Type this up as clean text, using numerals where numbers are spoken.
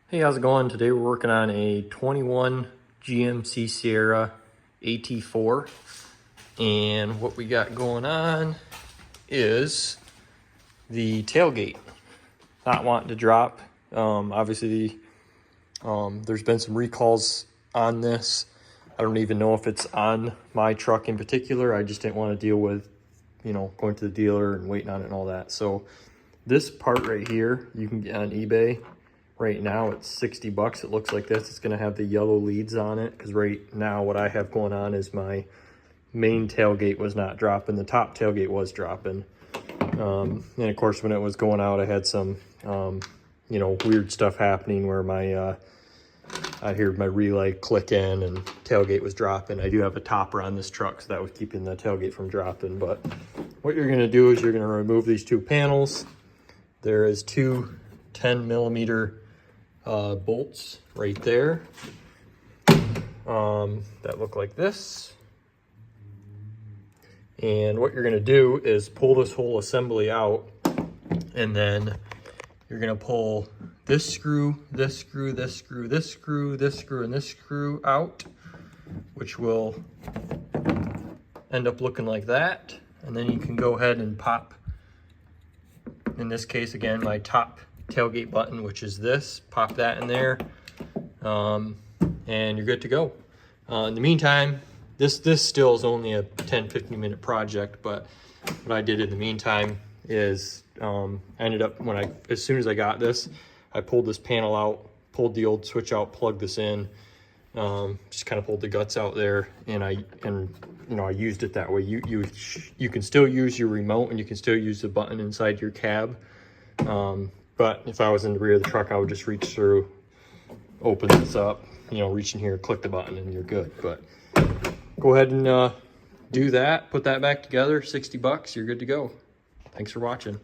Hey, how's it going? Today we're working on a 21 GMC Sierra AT4, and what we got going on is the tailgate not wanting to drop. Obviously, there's been some recalls on this. I don't even know if it's on my truck in particular. I just didn't want to deal with, going to the dealer and waiting on it and all that. So this part right here, you can get on eBay. Right now it's 60 bucks. It looks like this. It's going to have the yellow leads on it because right now what I have going on is my main tailgate was not dropping. The top tailgate was dropping. And of course, when it was going out, I had some, weird stuff happening where I hear my relay click in and tailgate was dropping. I do have a topper on this truck, so that was keeping the tailgate from dropping. But what you're going to do is you're going to remove these two panels. There is two 10mm bolts right there that look like this. And what you're going to do is pull this whole assembly out, and then you're going to pull this screw, this screw, this screw, this screw, this screw, and this screw out, which will end up looking like that. And then you can go ahead and pop, in this case again, my top tailgate button, which is this. Pop that in there, and you're good to go. In the meantime, this still is only a 10-15 minute project, but what I did in the meantime is I ended up, as soon as I got this, I pulled this panel out, pulled the old switch out, plugged this in, just kind of pulled the guts out there, and I used it that way. You can still use your remote, and you can still use the button inside your cab. But if I was in the rear of the truck, I would just reach through, open this up, reach in here, click the button, and you're good. But go ahead and do that, put that back together, 60 bucks, you're good to go. Thanks for watching.